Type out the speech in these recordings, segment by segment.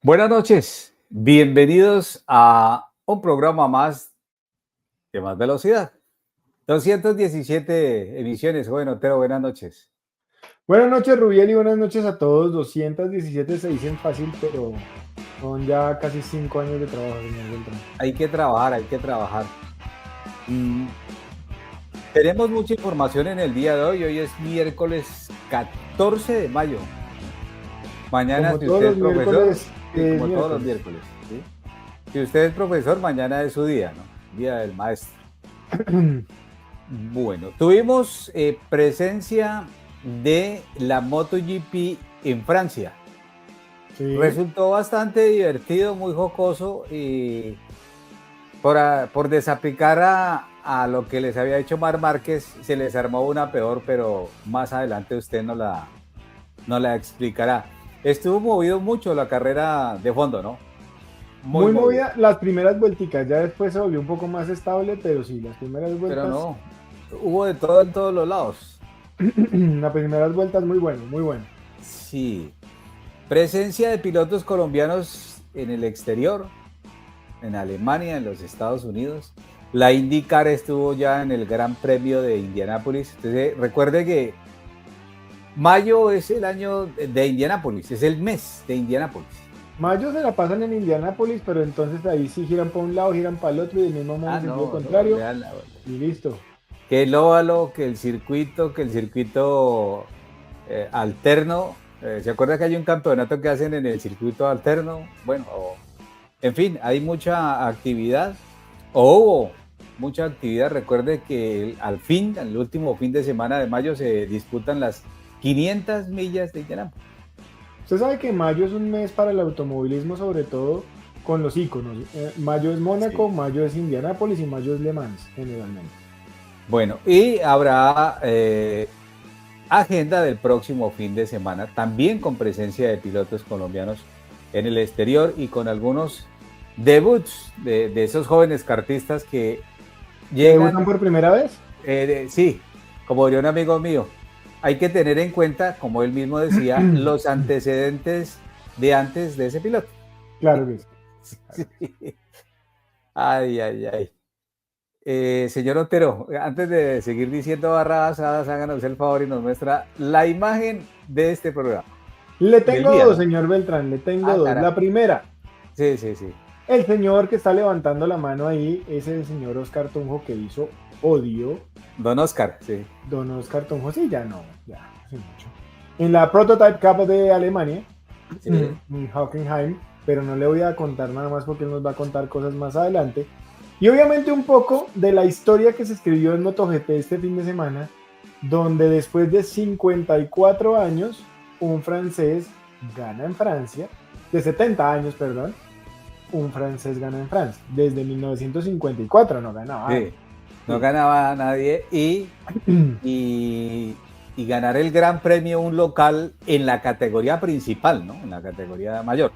Buenas noches, bienvenidos a un programa más de Más Velocidad. 217 emisiones, joven Otero, buenas noches. Buenas noches, Rubiel, y buenas noches a todos. 217 se dicen fácil, pero son ya casi 5 años de trabajo, señor Beltrán. Hay que trabajar, hay que trabajar. Mm, Tenemos mucha información en el día de hoy es miércoles 14 de mayo. Mañana, Como si todos usted es los profesor, miércoles, sí, es como todos los miércoles. miércoles, ¿sí? Si usted es profesor, mañana es su día, ¿no? Día del maestro. Bueno, tuvimos presencia de la MotoGP en Francia. Sí, Resultó bastante divertido, muy jocoso y por desaplicar a lo que les había hecho Marc Márquez, se les armó una peor, pero más adelante usted no la explicará. Estuvo movido mucho la carrera de fondo, ¿no? Muy muy movido, movida las primeras vuelticas, ya después se volvió un poco más estable, pero sí, las primeras pero vueltas, no, hubo de todo en todos los lados. las primeras vueltas muy bueno, muy bueno. Sí, presencia de pilotos colombianos en el exterior, en Alemania, en los Estados Unidos. La IndyCar estuvo ya en el Gran Premio de Indianápolis. Entonces, recuerde que mayo es el año de Indianápolis, es el mes de Indianápolis. Mayo se la pasan en Indianápolis, pero entonces ahí sí giran para un lado, giran para el otro y del mismo modo Ah, en sentido no, no, contrario vean, y listo. que el óvalo, que el circuito alterno. ¿Se acuerda que hay un campeonato que hacen en el circuito alterno? Bueno, en fin, hay mucha actividad, o hubo mucha actividad. Recuerde que al último fin de semana de mayo, se disputan las 500 millas de Indianápolis. Usted sabe que mayo es un mes para el automovilismo, sobre todo con los íconos. Mayo es Sí. Mónaco, mayo es Indianápolis y mayo es Le Mans, generalmente. Bueno, y habrá agenda del próximo fin de semana, también con presencia de pilotos colombianos en el exterior y con algunos debuts de esos jóvenes kartistas que ¿Que debutan llegan. por primera vez? Sí, como diría un amigo mío, hay que tener en cuenta, como él mismo decía, los antecedentes de antes de ese piloto. Claro que sí. Sí. Ay, ay, ay. Señor Otero, antes de seguir diciendo barrabasadas, háganos el favor y nos muestra la imagen de este programa, Le del tengo día, dos, ¿no? señor Beltrán, le tengo Ah, dos. La caramba. primera, Sí, sí, sí. el señor que está levantando la mano ahí es el señor Oscar Tunjo que hizo Odio. Don Oscar, sí. Don Oscar Tunjo, sí, ya no, ya, hace mucho. En la Prototype Cup de Alemania, Sí. en Hockenheim, pero no le voy a contar nada más porque él nos va a contar cosas más adelante. Y obviamente un poco de la historia que se escribió en MotoGP este fin de semana, donde después de 54 años, un francés gana en Francia, de 70 años, perdón, un francés gana en Francia. Desde 1954 no ganaba. Sí. No Sí. ganaba nadie y, y ganar el Gran Premio un local en la categoría principal, ¿no? En la categoría mayor.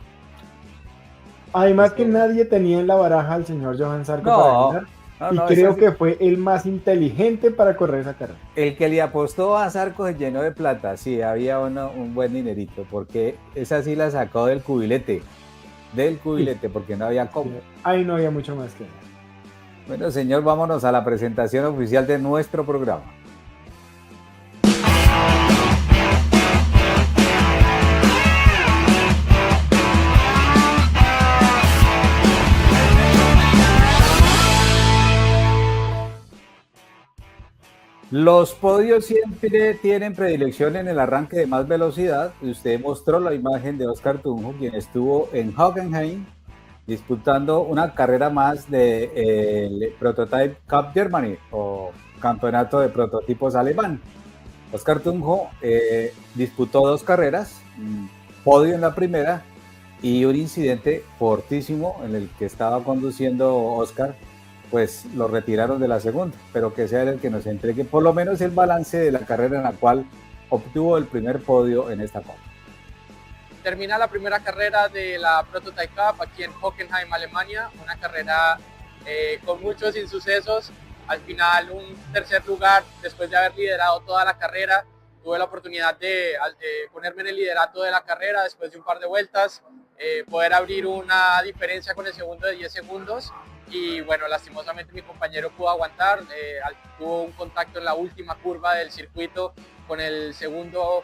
Además que Eso. nadie tenía en la baraja al señor Johan Zarco para No, ganar, no, y no, es creo así. que fue el más inteligente para correr esa carrera. El que le apostó a Zarco se llenó de plata, sí, había un buen dinerito, porque esa sí la sacó del Sí, cubilete, porque no había cómo. ahí no había mucho más que hacer. Bueno, señor, vámonos a la presentación oficial de nuestro programa. Los podios siempre tienen predilección en el arranque de más velocidad. Y usted mostró la imagen de Oscar Tunjo, quien estuvo en Hockenheim disputando una carrera más del Prototype Cup Germany o campeonato de prototipos alemán. Oscar Tunjo disputó dos carreras, podio en la primera y un incidente fortísimo en el que estaba conduciendo Oscar, pues lo retiraron de la segunda, pero que sea el que nos entregue por lo menos el balance de la carrera en la cual obtuvo el primer podio en esta Copa. Termina la primera carrera de la Prototype Cup aquí en Hockenheim, Alemania, una carrera con muchos insucesos. Al final un tercer lugar después de haber liderado toda la carrera. Tuve la oportunidad de ponerme en el liderato de la carrera después de un par de vueltas. poder abrir una diferencia con el segundo de 10 segundos. Y bueno, lastimosamente mi compañero pudo aguantar, tuvo un contacto en la última curva del circuito con el segundo,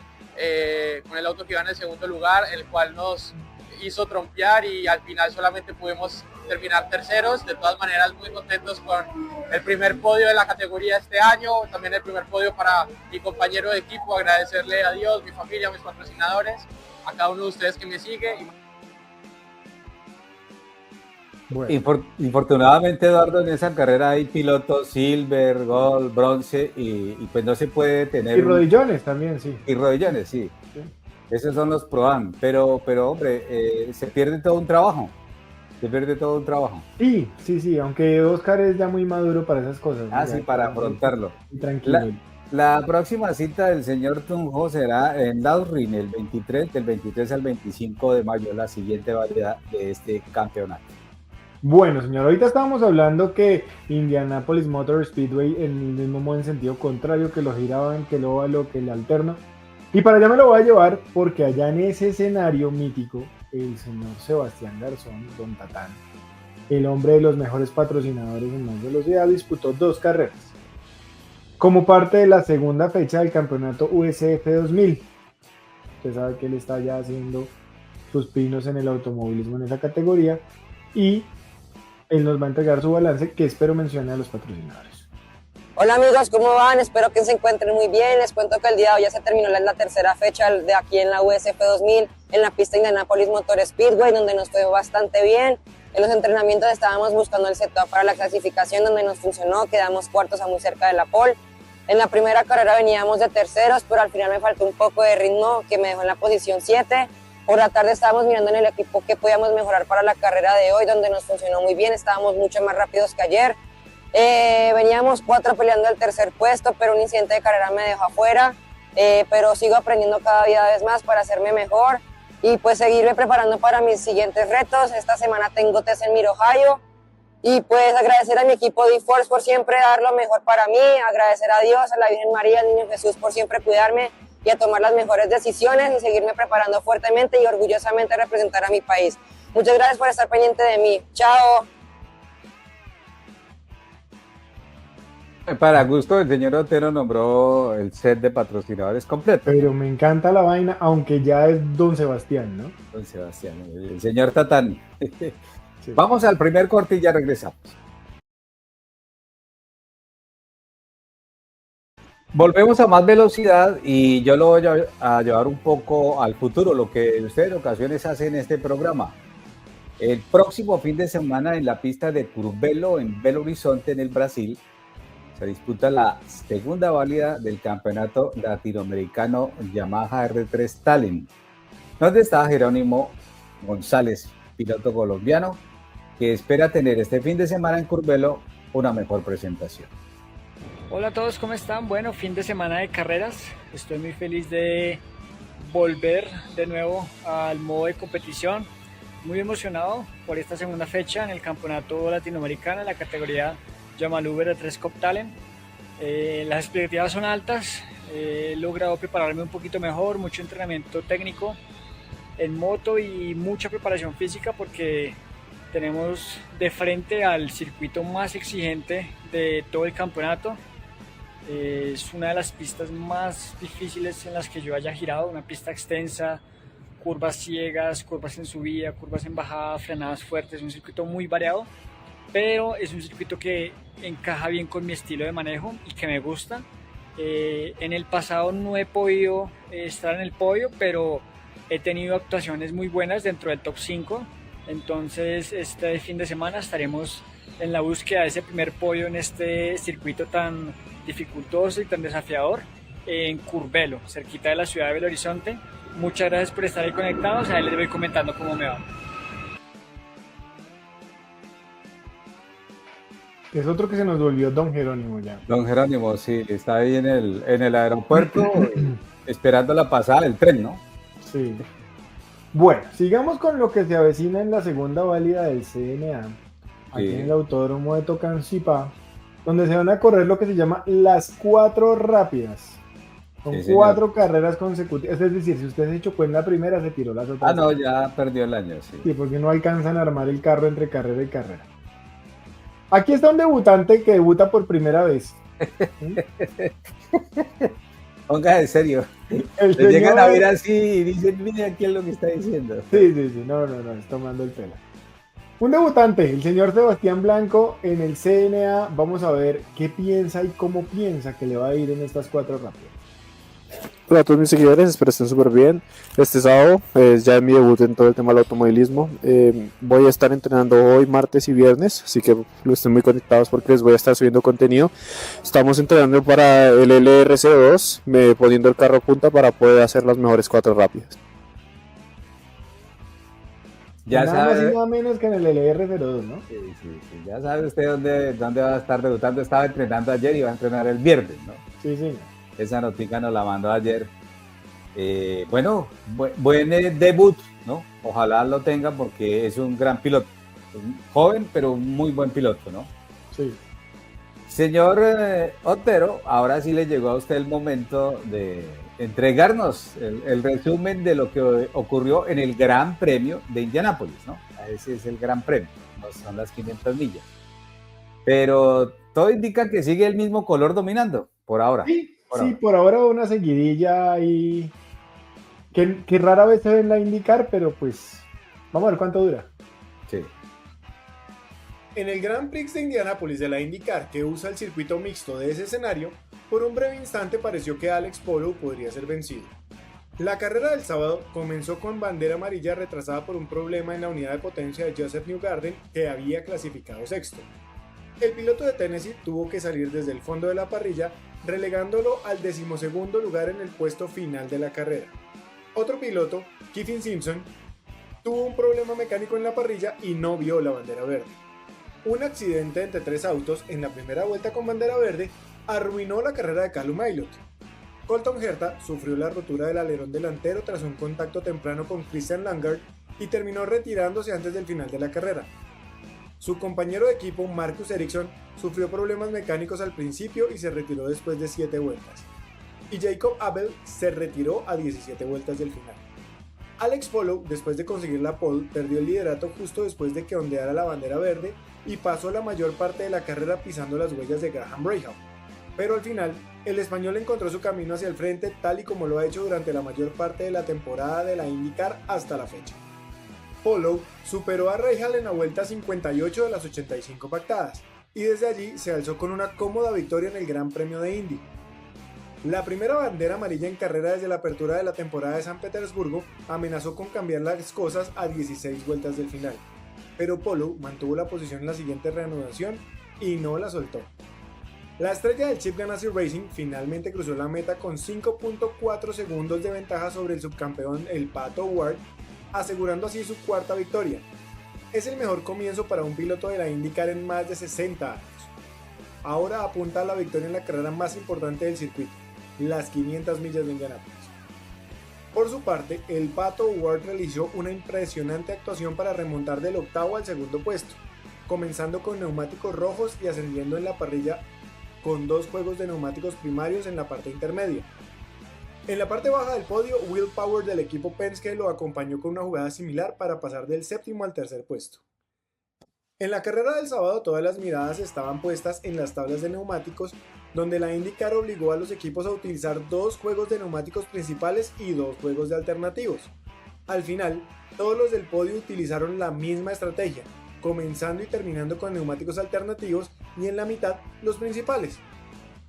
con el auto que iba en el segundo lugar, el cual nos hizo trompear y al final solamente pudimos terminar terceros. De todas maneras, muy contentos con el primer podio de la categoría este año, también el primer podio para mi compañero de equipo, agradecerle a Dios, mi familia, mis patrocinadores, a cada uno de ustedes que me sigue. Bueno. Infortunadamente, Eduardo, en esa carrera hay pilotos silver, gold, bronce y pues no se puede tener... Y rodillones también, sí. Y rodillones, sí. Esos son los Pro-Am, pero hombre, se pierde todo un trabajo. Sí, aunque Oscar es ya muy maduro para esas cosas. Sí, para afrontarlo. Tranquilo. La próxima cita del señor Tunjo será en Laurin del 23 al 25 de mayo, la siguiente variedad de este campeonato. Bueno, señor, ahorita estábamos hablando que Indianapolis Motor Speedway en el mismo modo en sentido contrario, que lo giraban, que el óvalo, que el alterno. Y para allá me lo voy a llevar porque allá en ese escenario mítico, el señor Sebastián Garzón, Don Tatán, el hombre de los mejores patrocinadores en más velocidad, disputó 2 carreras como parte de la segunda fecha del campeonato USF 2000. Usted sabe que él está ya haciendo sus pinos en el automovilismo en esa categoría y él nos va a entregar su balance, que espero mencione a los patrocinadores. Hola amigos, ¿cómo van? Espero que se encuentren muy bien. Les cuento que el día de hoy ya se terminó la tercera fecha de aquí en la USF 2000 en la pista Indianapolis Motor Speedway, donde nos fue bastante bien. En los entrenamientos estábamos buscando el setup para la clasificación, donde nos funcionó, quedamos cuartos a muy cerca de la pole. En la primera carrera veníamos de terceros, pero al final me faltó un poco de ritmo que me dejó en la posición 7. Por la tarde estábamos mirando en el equipo qué podíamos mejorar para la carrera de hoy, donde nos funcionó muy bien, estábamos mucho más rápidos que ayer. Veníamos 4 peleando el tercer puesto, pero un incidente de carrera me dejó afuera, pero sigo aprendiendo cada vez más para hacerme mejor y pues seguirme preparando para mis siguientes retos. Esta semana tengo test en Mid Ohio y pues agradecer a mi equipo de eForce por siempre dar lo mejor para mí, agradecer a Dios, a la Virgen María, al Niño Jesús por siempre cuidarme y a tomar las mejores decisiones y seguirme preparando fuertemente y orgullosamente representar a mi país. Muchas gracias por estar pendiente de mí. Chao. Para gusto, el señor Otero nombró el set de patrocinadores completo. Pero me encanta la vaina, aunque ya es Don Sebastián, ¿no? Don Sebastián, el señor Tatán. Sí. Vamos al primer corte y ya regresamos. Volvemos a más velocidad y yo lo voy a llevar un poco al futuro, lo que usted en ocasiones hace en este programa. El próximo fin de semana en la pista de Curvelo, en Belo Horizonte, en el Brasil, se disputa la segunda válida del campeonato latinoamericano Yamaha R3 Talent, donde está Jerónimo González, piloto colombiano, que espera tener este fin de semana en Curvelo una mejor presentación. Hola a todos, ¿cómo están? Bueno, fin de semana de carreras. Estoy muy feliz de volver de nuevo al modo de competición. Muy emocionado por esta segunda fecha en el campeonato latinoamericano en la categoría Yamaha R3 Cup Talent. Las expectativas son altas. He logrado prepararme un poquito mejor, mucho entrenamiento técnico en moto y mucha preparación física porque tenemos de frente al circuito más exigente de todo el campeonato. Es una de las pistas más difíciles en las que yo haya girado, una pista extensa, curvas ciegas, curvas en subida, curvas en bajada, frenadas fuertes, un circuito muy variado, pero es un circuito que encaja bien con mi estilo de manejo y que me gusta. En el pasado no he podido estar en el podio, pero he tenido actuaciones muy buenas dentro del top 5, entonces este fin de semana estaremos en la búsqueda de ese primer podio en este circuito tan dificultoso y tan desafiador en Curvelo, cerquita de la ciudad de Belo Horizonte. Muchas gracias por estar ahí conectados, ahí les voy comentando cómo me va. Es otro que se nos volvió Don Jerónimo ya. Don Jerónimo, sí, está ahí en el aeropuerto esperando la pasada del tren, ¿no? Sí. Bueno, sigamos con lo que se avecina en la segunda válida del CNA, aquí en el Autódromo de Tocancipá, donde se van a correr lo que se llama las 4 rápidas. Son Sí, 4 carreras consecutivas. Es decir, si usted se chocó en la primera, se tiró las otras. No, ya perdió el año, sí. Sí, porque no alcanzan a armar el carro entre carrera y carrera. Aquí está un debutante que debuta por primera vez. Ponga en serio. El Le llegan a señor- ver así y dicen, mire aquí es lo que está diciendo. Sí, no, es tomando el pelo. Un debutante, el señor Sebastián Blanco en el CNA. Vamos a ver qué piensa y cómo piensa que le va a ir en estas 4 rápidas. Hola a todos mis seguidores, espero estén súper bien. Este sábado ya es mi debut en todo el tema del automovilismo. Voy a estar entrenando hoy, martes y viernes, así que estén muy conectados porque les voy a estar subiendo contenido. Estamos entrenando para el LRC2, poniendo el carro a punta para poder hacer las mejores 4 rápidas. Ya Nada más y sabe, nada menos que en el LR02, ¿no? sí, ya sabe usted dónde va a estar debutando. Estaba entrenando ayer y va a entrenar el viernes, ¿no? Sí, señor. Esa notica nos la mandó ayer. Bueno, buen debut, ¿no? Ojalá lo tenga porque es un gran piloto. Un joven, pero un muy buen piloto, ¿no? Sí. Señor Otero, ahora sí le llegó a usted el momento de entregarnos el resumen de lo que ocurrió en el Gran Premio de Indianápolis, ¿no? Ese es el Gran Premio, no son las 500 millas. Pero todo indica que sigue el mismo color dominando, por ahora. Sí, por ahora una seguidilla ahí que rara vez se ve en la IndyCar, pero pues vamos a ver cuánto dura. Sí. En el Grand Prix de Indianápolis de la IndyCar, que usa el circuito mixto de ese escenario, por un breve instante pareció que Alex Palou podría ser vencido. La carrera del sábado comenzó con bandera amarilla retrasada por un problema en la unidad de potencia de Joseph Newgarden, que había clasificado sexto. El piloto de Tennessee tuvo que salir desde el fondo de la parrilla, relegándolo al 12º lugar en el puesto final de la carrera. Otro piloto, Kyffin Simpson, tuvo un problema mecánico en la parrilla y no vio la bandera verde. Un accidente entre 3 autos en la primera vuelta con bandera verde arruinó la carrera de Callum Ilott. Colton Herta sufrió la rotura del alerón delantero tras un contacto temprano con Christian Langard y terminó retirándose antes del final de la carrera. Su compañero de equipo, Marcus Ericsson, sufrió problemas mecánicos al principio y se retiró después de 7 vueltas. Y Jacob Abel se retiró a 17 vueltas del final. Alex Palou, después de conseguir la pole, perdió el liderato justo después de que ondeara la bandera verde y pasó la mayor parte de la carrera pisando las huellas de Graham Rahal. Pero al final, el español encontró su camino hacia el frente tal y como lo ha hecho durante la mayor parte de la temporada de la IndyCar hasta la fecha. Palou superó a Rahal en la vuelta 58 de las 85 pactadas y desde allí se alzó con una cómoda victoria en el Gran Premio de Indy. La primera bandera amarilla en carrera desde la apertura de la temporada de San Petersburgo amenazó con cambiar las cosas a 16 vueltas del final, pero Palou mantuvo la posición en la siguiente reanudación y no la soltó. La estrella del Chip Ganassi Racing finalmente cruzó la meta con 5.4 segundos de ventaja sobre el subcampeón el Pato O'Ward, asegurando así su cuarta victoria. Es el mejor comienzo para un piloto de la IndyCar en más de 60 años. Ahora apunta a la victoria en la carrera más importante del circuito, las 500 millas de Indianápolis. Por su parte, el Pato O'Ward realizó una impresionante actuación para remontar del octavo al segundo puesto, comenzando con neumáticos rojos y ascendiendo en la parrilla con 2 juegos de neumáticos primarios en la parte intermedia. En la parte baja del podio, Will Power del equipo Penske lo acompañó con una jugada similar para pasar del séptimo al tercer puesto. En la carrera del sábado todas las miradas estaban puestas en las tablas de neumáticos, donde la IndyCar obligó a los equipos a utilizar 2 juegos de neumáticos principales y 2 juegos de alternativos. Al final, todos los del podio utilizaron la misma estrategia, comenzando y terminando con neumáticos alternativos y en la mitad los principales.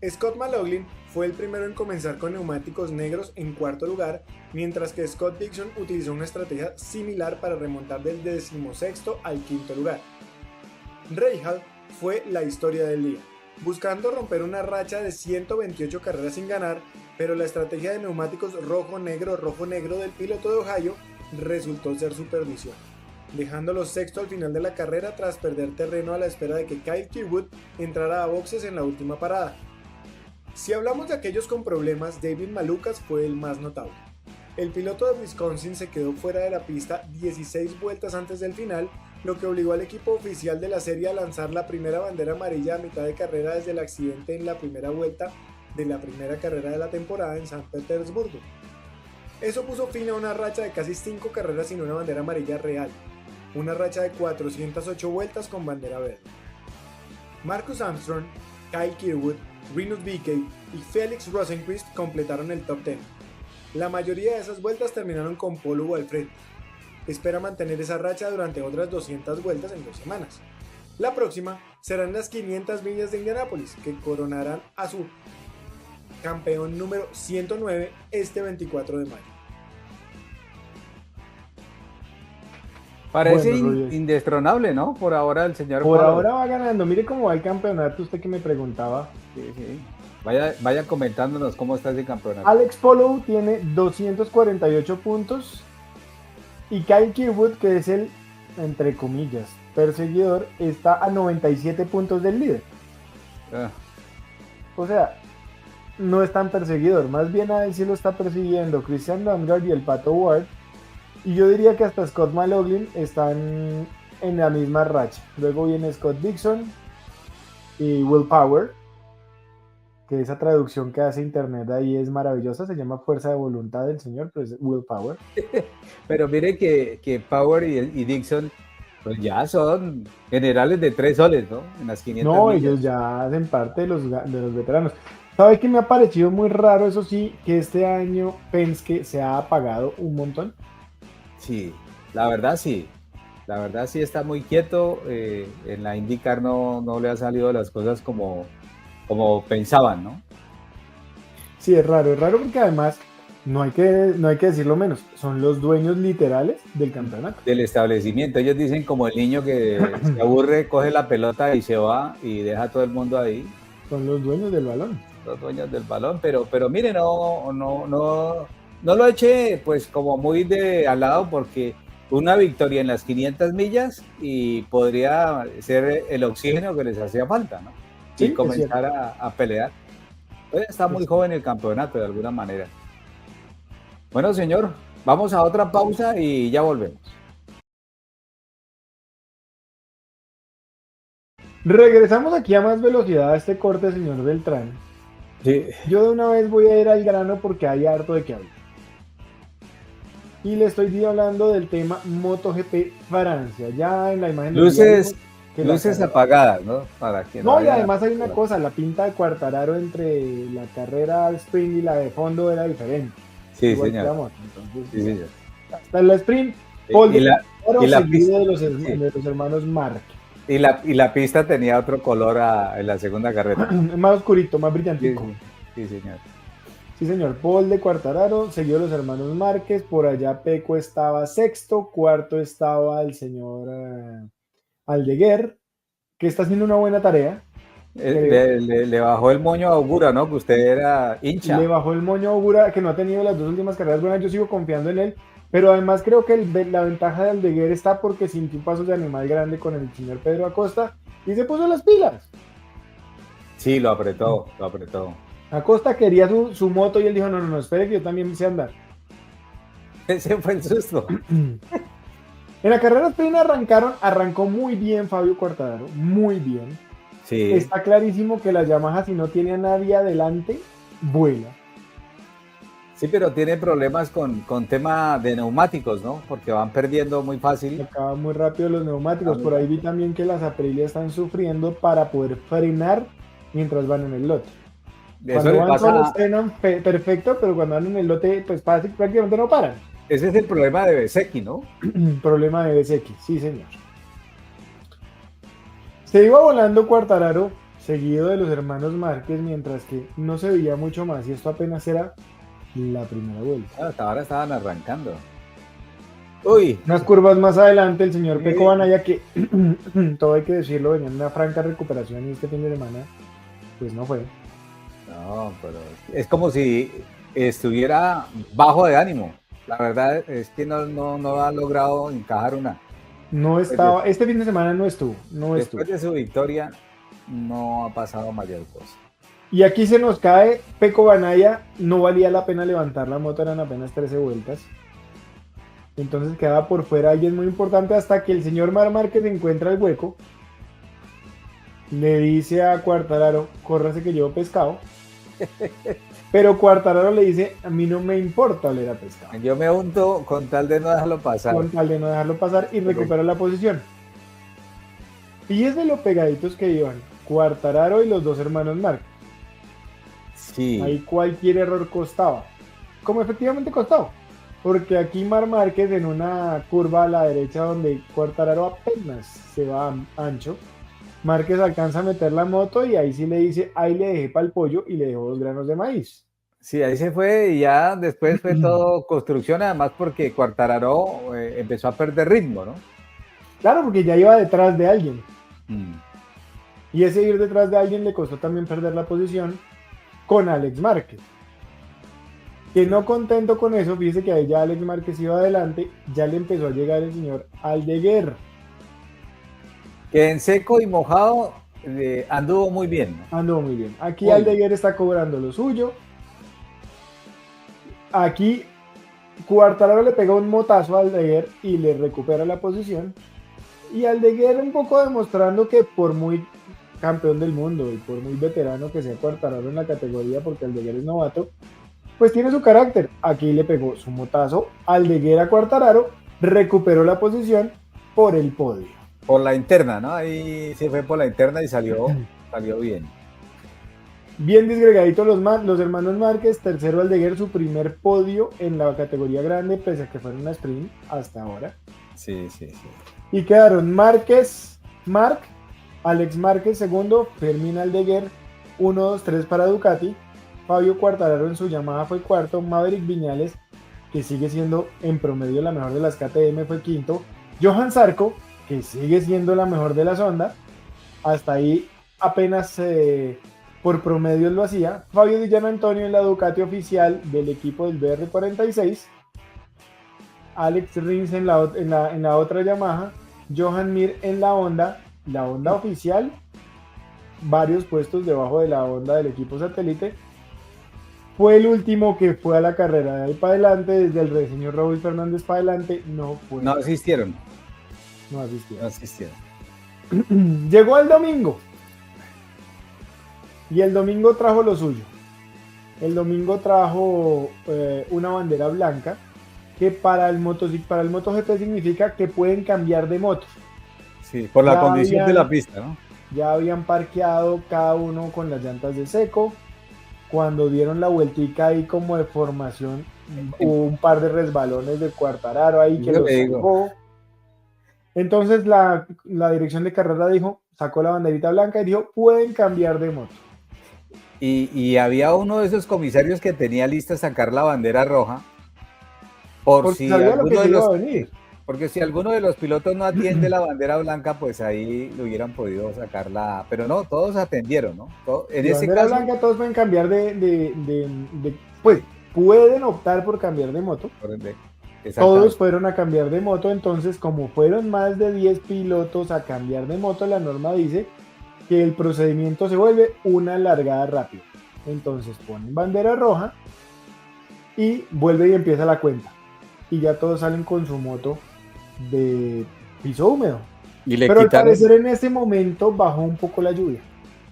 Scott McLaughlin fue el primero en comenzar con neumáticos negros en cuarto lugar, mientras que Scott Dixon utilizó una estrategia similar para remontar del 16º al quinto lugar. Rahal fue la historia del día, buscando romper una racha de 128 carreras sin ganar, pero la estrategia de neumáticos rojo-negro del piloto de Ohio resultó ser su perdición, dejándolo sexto al final de la carrera tras perder terreno a la espera de que Kyle Kirkwood entrara a boxes en la última parada. Si hablamos de aquellos con problemas, David Malukas fue el más notable. El piloto de Wisconsin se quedó fuera de la pista 16 vueltas antes del final, lo que obligó al equipo oficial de la serie a lanzar la primera bandera amarilla a mitad de carrera desde el accidente en la primera vuelta de la primera carrera de la temporada en San Petersburgo. Eso puso fin a una racha de casi 5 carreras sin una bandera amarilla real, una racha de 408 vueltas con bandera verde. Marcus Armstrong, Kyle Kirkwood, Rinus VeeKay y Felix Rosenqvist completaron el top 10. La mayoría de esas vueltas terminaron con Paul Hugo al frente. Espera mantener esa racha durante otras 200 vueltas en 2 semanas. La próxima serán las 500 millas de Indianápolis, que coronarán a su campeón número 109 este 24 de mayo. Parece Bueno, Roger. indestronable, ¿no? Por ahora el señor Por Polo. ahora va ganando. Mire cómo va el campeonato, usted que me preguntaba. Sí, sí. Vaya comentándonos cómo está ese campeonato. Alex Palou tiene 248 puntos y Kyle Kirkwood, que es el, entre comillas, perseguidor, está a 97 puntos del líder. Ah, O sea, no es tan perseguidor, más bien a él sí lo está persiguiendo Christian Lundgaard y el Pato Ward, y yo diría que hasta Scott McLaughlin están en la misma racha. Luego viene Scott Dixon y Will Power, que esa traducción que hace internet ahí es maravillosa, se llama fuerza de voluntad del señor, pues Will Power. pero mire que Power y Dixon pues ya son generales de 3 soles, ¿no? En las 500 No, millas. ellos ya hacen parte de los veteranos. ¿Sabe qué me ha parecido muy raro, eso sí, que este año Penske se ha apagado un montón? Sí, la verdad sí. La verdad sí está muy quieto. En la IndyCar no le ha salido las cosas como pensaban, ¿no? Sí, es raro porque además no hay que decirlo menos, son los dueños literales del campeonato. Del establecimiento. Ellos dicen como el niño que se aburre, coge la pelota y se va y deja a todo el mundo ahí, Son los dueños del balón. los dueños del balón. Pero mire, no lo eche pues como muy de al lado, porque una victoria en las 500 millas y podría ser el oxígeno que les hacía falta, ¿no? Sí, Y es comenzar a pelear. Todavía está muy joven el campeonato de alguna manera. Bueno, señor, vamos a otra pausa y ya volvemos. Regresamos aquí a más velocidad a este corte, señor Beltrán. Sí. Yo de una vez voy a ir al grano porque hay harto de qué hablar. Y le estoy hablando del tema MotoGP Francia. Ya en la imagen del Luces, día que la luces carrera- apagadas, ¿no? Para que No, y haya- además hay una cosa, la pinta de Quartararo entre la carrera al sprint y la de fondo era diferente. Sí, Igual que la señor. moto. Entonces, Sí, señor. hasta en la sprint, Paul Y la, y la pista- de los, sí. de los hermanos Mark. y la pista tenía otro color en la segunda carrera. Más oscurito, más Sí, brillantico. sí, señor. Sí, señor. Paul de Quartararo, seguido los hermanos Márquez, por allá Peco estaba sexto, cuarto estaba el señor Aldeguer, que está haciendo una buena tarea. Le bajó el moño a Augura, ¿no? Que usted era hincha. Le bajó el moño a Ogura, que no ha tenido las 2 últimas carreras buenas, yo sigo confiando en él, pero además creo que la ventaja de Aldeguer está porque sintió un paso de animal grande con el señor Pedro Acosta y se puso las pilas. Sí, lo apretó. Acosta quería su moto y él dijo, no, espere que yo también sé andar. Ese fue el susto. En la carrera sprint arrancó muy bien Fabio Quartararo, muy bien. Sí. Está clarísimo que la Yamaha, si no tiene a nadie adelante, vuela. Sí, pero tiene problemas con tema de neumáticos, ¿no? Porque van perdiendo muy fácil. Acaban muy rápido los neumáticos. Ah, Por ahí vi también que las Aprilia están sufriendo para poder frenar mientras van en el lote. Eso Cuando le van pasa, solos frenan perfecto, pero cuando van en el lote, pues prácticamente no paran. ese es el problema de Bezzecchi, ¿no? Problema de BSX, sí señor. Se iba volando Quartararo, seguido de los hermanos Márquez, mientras que no se veía mucho más, y esto apenas era la primera vuelta. Hasta ahora estaban arrancando. Uy, Unas curvas más adelante, el señor Sí. Pecco Banaya, que todo hay que decirlo, venía en una franca recuperación y este fin de semana, pues no fue. no, pero es como si estuviera bajo de ánimo. La verdad es que no ha logrado encajar una. No estaba, este fin de semana no estuvo. Después de su victoria, no ha pasado mayor cosa. Y aquí se nos cae Pecco Banaya, no valía la pena levantar la moto, eran apenas 13 vueltas. Entonces quedaba por fuera alguien muy importante hasta que el señor Marc Márquez encuentra el hueco. Le dice a Quartararo, córrase que llevo pescado. Pero Quartararo le dice, a mí no me importa oler a pescado, Yo me unto con tal de no dejarlo pasar. con tal de no dejarlo pasar y recupera la posición. Fíjese lo pegaditos que iban Quartararo y los dos hermanos Márquez. Sí. Ahí cualquier error costaba, como efectivamente costó, porque aquí Marc Márquez en una curva a la derecha donde Quartararo apenas se va ancho, Márquez alcanza a meter la moto y ahí sí le dice, ahí le dejé para el pollo y le dejó 2 granos de maíz. Sí, ahí se fue y ya después fue todo construcción, además porque Quartararo empezó a perder ritmo, ¿no? Claro, porque ya iba detrás de alguien. Mm. Y ese ir detrás de alguien le costó también perder la posición con Alex Márquez. Que no contento con eso, fíjese que ahí ya Alex Márquez iba adelante, ya le empezó a llegar el señor Aldeguer. Que en seco y mojado anduvo muy bien, ¿no? Anduvo muy bien. Aquí Muy Aldeguer está cobrando lo suyo. Aquí Quartararo le pega un motazo a Aldeguer y le recupera la posición. Y Aldeguer un poco demostrando que por muy campeón del mundo y por muy veterano que sea Quartararo en la categoría, porque Aldeguer es novato, pues tiene su carácter. Aquí le pegó su motazo Aldeguer a Quartararo, recuperó la posición por el podio. Por la interna, ¿no? Ahí se fue por la interna y salió bien. Bien disgregadito los hermanos Márquez, tercero Aldeguer, su primer podio en la categoría grande, pese a que fuera una sprint hasta ahora. Sí. Y quedaron Alex Márquez segundo, Fermín Aldeguer 1, 2, 3 para Ducati, Fabio Quartararo en su Yamaha fue cuarto, Maverick Viñales, que sigue siendo en promedio la mejor de las KTM, fue quinto, Johan Zarco, que sigue siendo la mejor de las Honda, hasta ahí apenas por promedio lo hacía, Fabio Di Gianantonio en la Ducati oficial del equipo del BR46, Alex Rins en la otra Yamaha, Johan Mir en la Honda oficial, varios puestos debajo de la Honda del equipo satélite. Fue el último que fue a la carrera de ahí para adelante, desde el señor Raúl Fernández para adelante, no fue. No asistieron. No asistieron. Llegó el domingo. Y el domingo trajo lo suyo. El domingo trajo una bandera blanca que para el MotoGP significa que pueden cambiar de moto. Sí, por la Ya condición de la pista, ¿no? Ya habían parqueado cada uno con las llantas de seco. Cuando dieron la vueltica ahí como de formación, hubo un par de resbalones de Quartararo ahí que lo sacó. Entonces la dirección de carrera sacó la banderita blanca y dijo, pueden cambiar de moto. Y había uno de esos comisarios que tenía lista sacar la bandera roja porque si alguno de los pilotos no atiende la bandera blanca, pues ahí lo hubieran podido sacarla, pero no, todos atendieron, ¿no? En ese bandera caso, blanca todos pueden cambiar pues pueden optar por cambiar de moto. Todos fueron a cambiar de moto, entonces como fueron más de 10 pilotos a cambiar de moto, la norma dice que el procedimiento se vuelve una largada rápida. Entonces ponen bandera roja y vuelve y empieza la cuenta. Y ya todos salen con su moto de piso húmedo. Pero al parecer en ese momento bajó un poco la lluvia.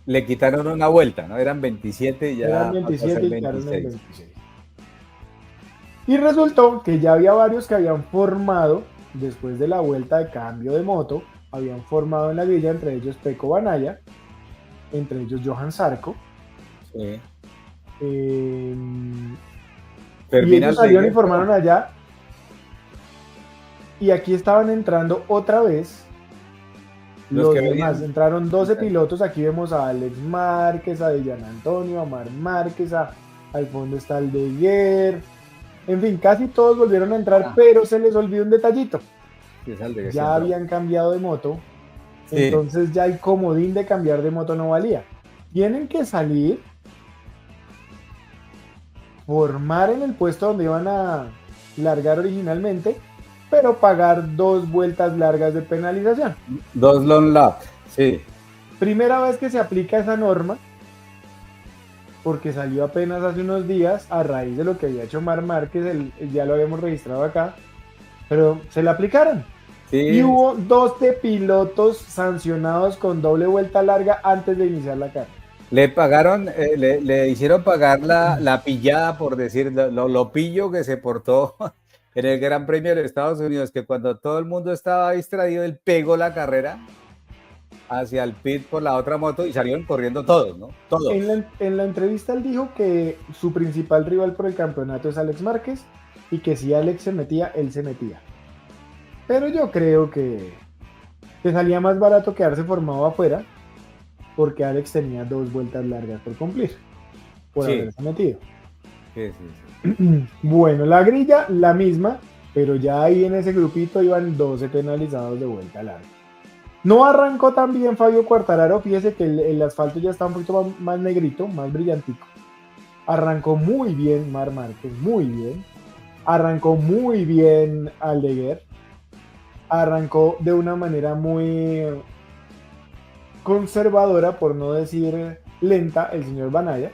Le quitaron una vuelta, ¿no? Eran 27 y ya eran 27 y quedaron en 26. 26. Y resultó que ya había varios que habían formado, después de la vuelta de cambio de moto, habían formado en la grilla, entre ellos Pecco Bagnaia, entre ellos Johan Zarco. Sí. Y ellos salieron y formaron allá. Y aquí estaban entrando otra vez los demás. Entraron 12 pilotos. Aquí vemos a Alex Márquez, a Di Gianantonio, a Marc Márquez, al fondo está Aldeguer. En fin, casi todos volvieron a entrar, pero se les olvidó un detallito. Ya habían cambiado de moto. Sí. Entonces ya el comodín de cambiar de moto no valía. Tienen que salir, formar en el puesto donde iban a largar originalmente, pero pagar 2 vueltas largas de penalización. 2 long laps, sí. Primera vez que se aplica esa norma, porque salió apenas hace unos días a raíz de lo que había hecho Marc Márquez, ya lo habíamos registrado acá, pero se la aplicaron. Sí. Y hubo 12 pilotos sancionados con doble vuelta larga antes de iniciar la carrera. Le pagaron, le hicieron pagar la pillada, por decir, lo pillo que se portó en el Gran Premio de Estados Unidos, que cuando todo el mundo estaba distraído, él pegó la carrera hacia el pit por la otra moto y salieron corriendo todos, ¿no? Todos. En la entrevista él dijo que su principal rival por el campeonato es Alex Márquez y que si Alex se metía, él se metía. Pero yo creo que salía más barato quedarse formado afuera porque Alex tenía 2 vueltas largas por cumplir, por Sí. haberse metido. Sí, sí, sí. Bueno, la grilla la misma, pero ya ahí en ese grupito iban 12 penalizados de vuelta larga. No arrancó tan bien Fabio Quartararo, fíjese que el asfalto ya está un poquito más negrito, más brillantico. Arrancó muy bien Marc Márquez, muy bien. Arrancó muy bien Aldeguer. Arrancó de una manera muy conservadora, por no decir lenta, el señor Banaya.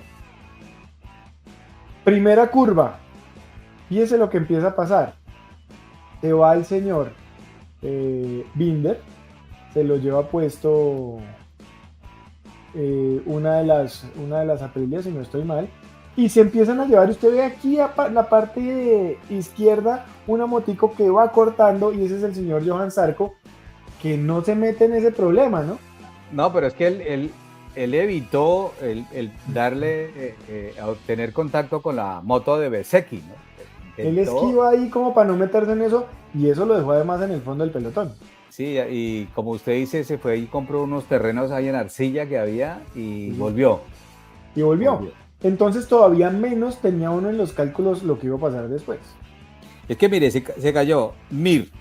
Primera curva. Fíjese lo que empieza a pasar. Se va el señor Binder. Se lo lleva puesto una de las Aprilias, si no estoy mal. Y se empiezan a llevar. Usted ve aquí en la parte izquierda una motico que va cortando. Y ese es el señor Johan Zarco, que no se mete en ese problema, ¿no? No, pero es que él evitó el darle a obtener contacto con la moto de Bezzecchi, ¿no? Él esquiva ahí como para no meterse en eso, y eso lo dejó además en el fondo del pelotón. Sí, y como usted dice, se fue y compró unos terrenos ahí en arcilla que había y volvió. Y volvió. Entonces todavía menos tenía uno en los cálculos lo que iba a pasar después. Es que mire, se cayó Mir,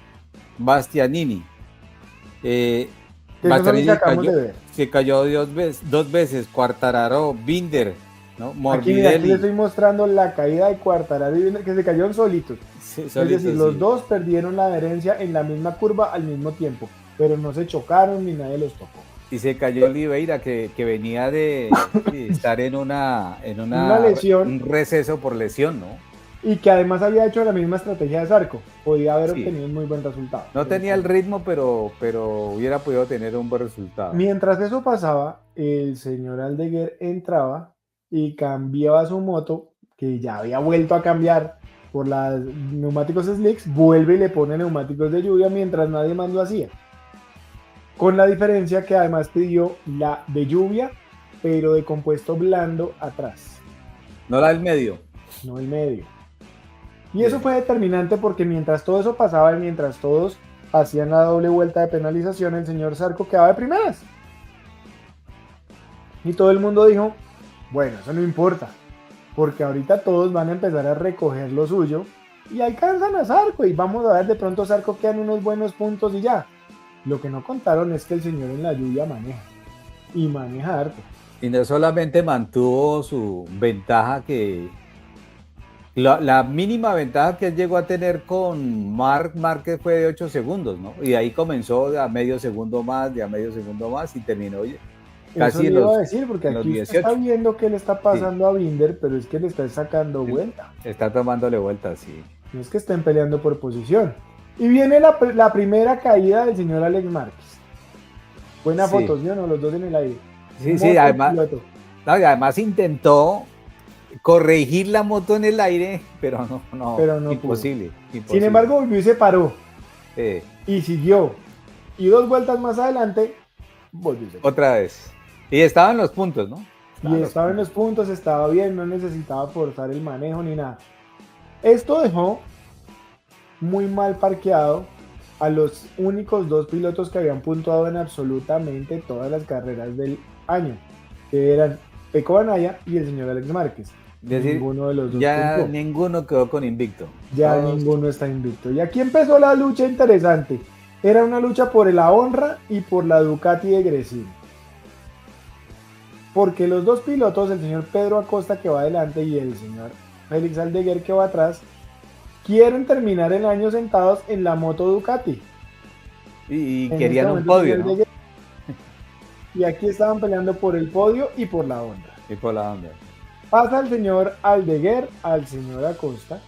Bastianini, Bastianini se cayó dos veces, Quartararo, Binder, ¿no? Aquí le estoy mostrando la caída de Quartararo y Binder, que se cayeron solitos. Sí, es decir, los dos perdieron la adherencia en la misma curva al mismo tiempo, pero no se chocaron ni nadie los tocó. Y se cayó Oliveira, que venía de estar en una lesión, un receso por lesión, ¿no? Y que además había hecho la misma estrategia de Zarco. Podía haber obtenido un muy buen resultado. No tenía el ritmo, pero hubiera podido tener un buen resultado. Mientras eso pasaba, el señor Aldeguer entraba y cambiaba su moto, que ya había vuelto a cambiar por los neumáticos slicks, vuelve y le pone neumáticos de lluvia mientras nadie más lo hacía. Con la diferencia que además pidió la de lluvia, pero de compuesto blando atrás. No la del medio. No el medio. Y eso fue determinante porque mientras todo eso pasaba y mientras todos hacían la doble vuelta de penalización, el señor Zarco quedaba de primeras. Y todo el mundo dijo, bueno, eso no importa, porque ahorita todos van a empezar a recoger lo suyo y alcanzan a Zarco y vamos a ver, de pronto Zarco quedan unos buenos puntos y ya. Lo que no contaron es que el señor en la lluvia maneja, y maneja harto. Y no solamente mantuvo su ventaja, que la mínima ventaja que él llegó a tener con Marc Márquez fue de 8 segundos, ¿no? Y ahí comenzó a medio segundo más y terminó casi eso le iba a decir, porque aquí usted está viendo que le está pasando a Binder, pero es que le está sacando vuelta. Está tomándole vuelta, sí. No es que estén peleando por posición. Y viene la primera caída del señor Alex Márquez. Buena foto, ¿sí o no? Los dos en el aire. Sí, además intentó corregir la moto en el aire, pero no imposible. Sin embargo, volvió y se paró. Y siguió. Y 2 vueltas más adelante, volvió y se paró. Otra vez. Y estaba en los puntos, ¿no? Estaba en los puntos, estaba bien, no necesitaba forzar el manejo ni nada. Esto dejó muy mal parqueado a los únicos 2 pilotos que habían puntuado en absolutamente todas las carreras del año, que eran Pecco Bagnaia y el señor Alex Márquez. Ninguno de los dos puntuó. Ninguno quedó con invicto. Ninguno está invicto. Y aquí empezó la lucha interesante. Era una lucha por la honra y por la Ducati de Gresini. Porque los 2 pilotos, el señor Pedro Acosta que va adelante y el señor Félix Aldeguer que va atrás, quieren terminar el año sentados en la moto Ducati. Y querían un podio, ¿no? Y aquí estaban peleando por el podio y por la honra. Pasa el señor Aldeguer al señor Acosta,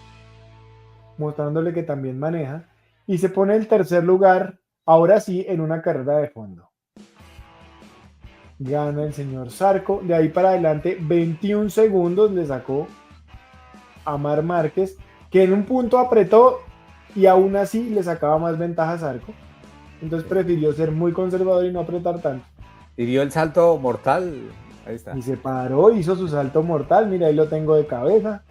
mostrándole que también maneja, y se pone el tercer lugar, ahora sí, en una carrera de fondo. Gana el señor Zarco. De ahí para adelante, 21 segundos le sacó a Mar Márquez, que en un punto apretó y aún así le sacaba más ventaja a Zarco. Entonces prefirió ser muy conservador y no apretar tanto. Y dio el salto mortal. Ahí está. Y se paró, hizo su salto mortal. Mira, ahí lo tengo de cabeza.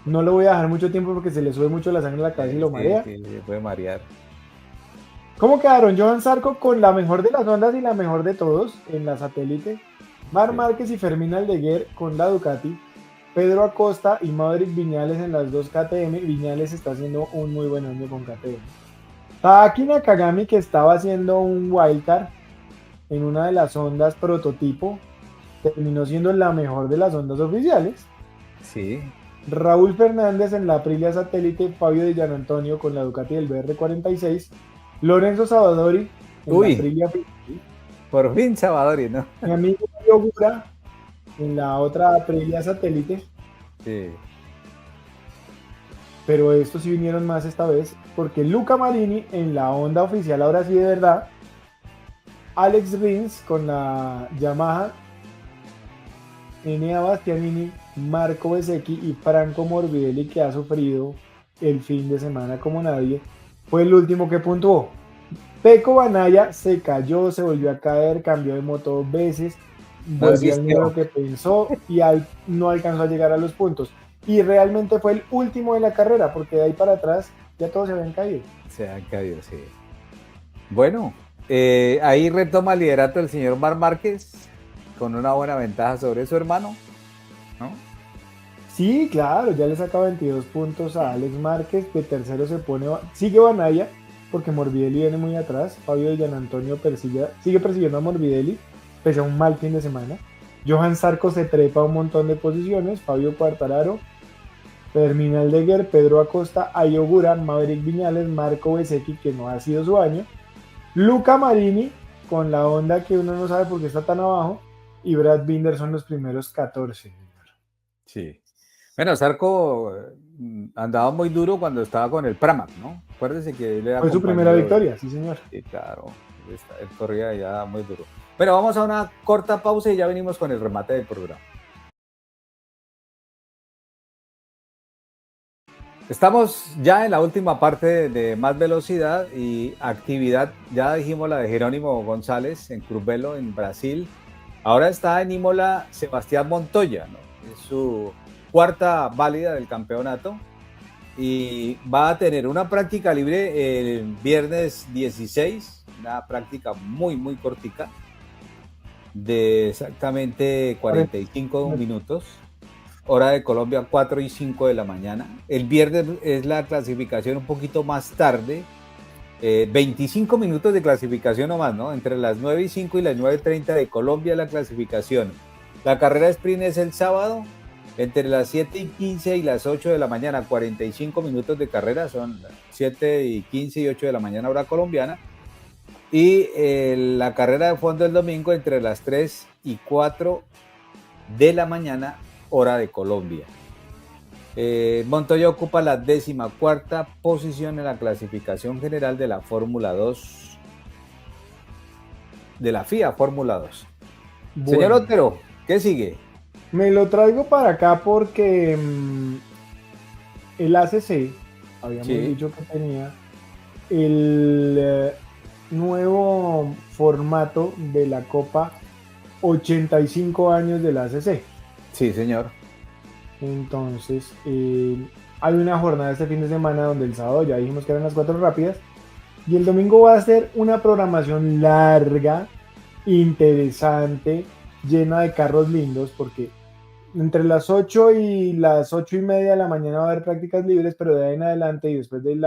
No lo voy a dejar mucho tiempo porque se le sube mucho la sangre a la cabeza y lo marea. Sí, se puede marear. ¿Cómo quedaron? Johan Zarco con la mejor de las ondas y la mejor de todos en la satélite. Mar Márquez y Fermín Aldeguer con la Ducati. Pedro Acosta y Maverick Viñales en las dos KTM. Viñales está haciendo un muy buen año con KTM. Taaki Nakagami, que estaba haciendo un wildcard en una de las ondas prototipo, terminó siendo la mejor de las ondas oficiales. Sí. Raúl Fernández en la Aprilia satélite. Fabio Di Gianantonio con la Ducati del BR46. Lorenzo Savadori en la Aprilia. Por fin Savadori, ¿no? Mi amigo Yogura en la otra Aprilia satélite. Sí. Pero estos sí vinieron más esta vez, porque Luca Marini en la Honda oficial, ahora sí de verdad. Alex Rins con la Yamaha. Enea Bastianini, Marco Bezzecchi y Franco Morbidelli, que ha sufrido el fin de semana como nadie, fue el último que puntuó. Pecco Bagnaia se cayó, se volvió a caer, cambió de moto 2 veces, volvió al número que pensó y no alcanzó a llegar a los puntos. Y realmente fue el último de la carrera, porque de ahí para atrás ya todos se habían caído. Se han caído, sí. Bueno, ahí retoma el liderato el señor Mar Márquez con una buena ventaja sobre su hermano, ¿no? Sí, claro, ya le saca 22 puntos a Alex Márquez. De tercero sigue Bagnaia, porque Morbidelli viene muy atrás. Fabio Di Gianantonio sigue persiguiendo a Morbidelli, pese a un mal fin de semana. Johan Zarco se trepa un montón de posiciones. Fabio Quartararo, Fermín Aldeguer, Pedro Acosta, Ayogura, Maverick Viñales, Marco Bezzecchi, que no ha sido su año. Luca Marini, con la Honda que uno no sabe por qué está tan abajo. Y Brad Binder son los primeros 14. Sí. Bueno, Zarco andaba muy duro cuando estaba con el Pramac, ¿no? Acuérdese que él era fue su primera victoria, sí señor. Sí, claro, él corría ya muy duro. Pero vamos a una corta pausa y ya venimos con el remate del programa. Estamos ya en la última parte de Más Velocidad y actividad. Ya dijimos la de Jerónimo González en Curvelo, en Brasil. Ahora está en Imola Sebastián Montoya, ¿no? Es su cuarta válida del campeonato y va a tener una práctica libre el viernes 16, una práctica muy cortica de exactamente 45 minutos, hora de Colombia 4:05 de la mañana. El viernes es la clasificación un poquito más tarde, 25 minutos de clasificación nomás, ¿no? Entre las 9:05 y las 9:30 de Colombia la clasificación. La carrera sprint es el sábado, entre las 7:15 y las 8 de la mañana, 45 minutos de carrera, son 7:15 y 8 de la mañana hora colombiana. Y la carrera de fondo el domingo entre las 3 y 4 de la mañana hora de Colombia. Montoya ocupa la 14ª posición en la clasificación general de la Fórmula 2, de la FIA Fórmula 2. Bueno. Señor Otero, ¿qué sigue? Me lo traigo para acá porque el ACC, habíamos dicho que tenía el nuevo formato de la Copa 85 años del ACC. Sí, señor. Entonces, hay una jornada este fin de semana donde el sábado ya dijimos que eran las 4 rápidas y el domingo va a ser una programación larga, interesante, llena de carros lindos, porque entre las 8 y las 8:30 de la mañana va a haber prácticas libres, pero de ahí en adelante y después del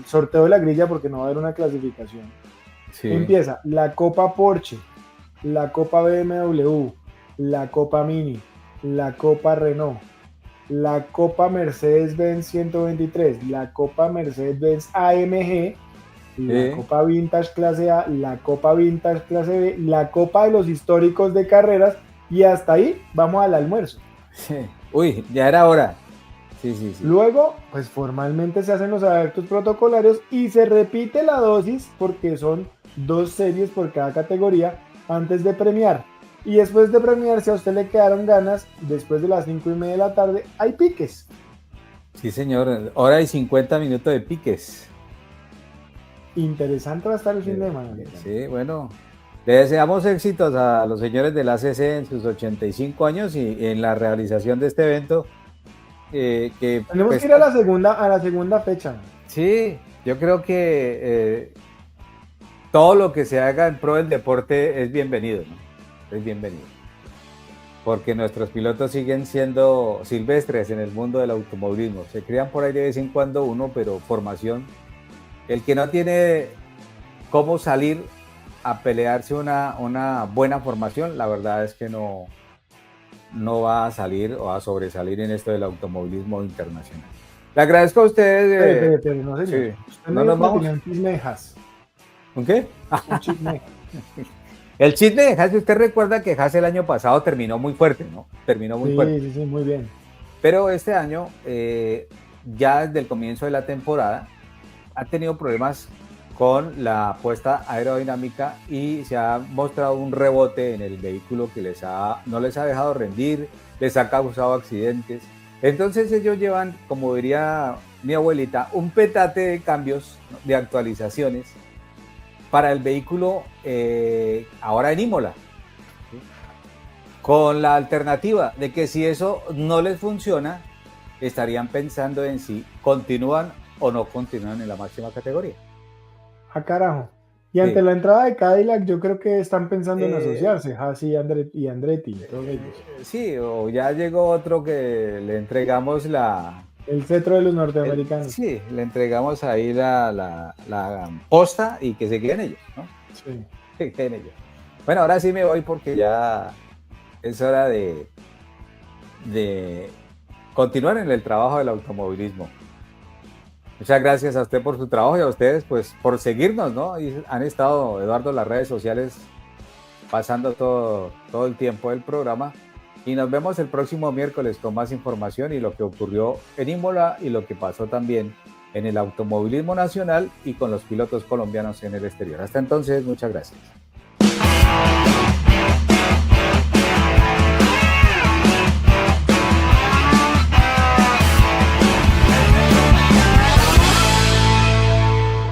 sorteo de la grilla, porque no va a haber una clasificación, empieza la Copa Porsche, la Copa BMW, la Copa Mini, la Copa Renault, la Copa Mercedes-Benz 123, la Copa Mercedes-Benz AMG, la Copa Vintage Clase A, la Copa Vintage Clase B, la Copa de los históricos de carreras, y hasta ahí vamos al almuerzo. Uy, ya era hora. Sí. Luego, pues formalmente se hacen los actos protocolarios y se repite la dosis porque son 2 series por cada categoría antes de premiar. Y después de premiar, si a usted le quedaron ganas, después de las 5:30 de la tarde, hay piques. Sí, señor. Hora y 50 minutos de piques. Interesante va a estar el fin de semana. Sí, bueno. Le deseamos éxitos a los señores del ACC en sus 85 años y en la realización de este evento. Que, Tenemos pues, que ir a la segunda fecha. sí, yo creo que todo lo que se haga en pro del deporte es bienvenido, ¿no? Es bienvenido. Porque nuestros pilotos siguen siendo silvestres en el mundo del automovilismo. Se crean por ahí de vez en cuando uno, pero formación. El que no tiene cómo salir a pelearse una buena formación, la verdad es que no va a salir o a sobresalir en esto del automovilismo internacional. Le agradezco a ustedes. Pero no, señor. Sí. Usted No me nos dijo que vamos. tenía un chisme de Haas. ¿Un qué? Un chisme. El chisme de Haas, usted recuerda que Haas el año pasado terminó muy fuerte, ¿no? Terminó muy fuerte. Sí, muy bien. Pero este año, ya desde el comienzo de la temporada, ha tenido problemas con la puesta aerodinámica y se ha mostrado un rebote en el vehículo que no les ha dejado rendir, les ha causado accidentes. Entonces ellos llevan, como diría mi abuelita, un petate de cambios, ¿no?, de actualizaciones para el vehículo ahora en Imola, ¿sí?, con la alternativa de que si eso no les funciona, estarían pensando en si continúan o no continúan en la máxima categoría. Ah, carajo. Y ante la entrada de Cadillac, yo creo que están pensando en asociarse, Haas y Andretti, todos ellos. Sí, o ya llegó otro que le entregamos El cetro de los norteamericanos. sí, le entregamos ahí la posta y que se queden ellos, ¿no? Sí. Que queden ellos. Bueno, ahora sí me voy porque ya es hora de continuar en el trabajo del automovilismo. Muchas gracias a usted por su trabajo y a ustedes pues por seguirnos, ¿no? Y han estado, Eduardo, las redes sociales pasando todo el tiempo del programa. Y nos vemos el próximo miércoles con más información y lo que ocurrió en Imola y lo que pasó también en el automovilismo nacional y con los pilotos colombianos en el exterior. Hasta entonces, muchas gracias.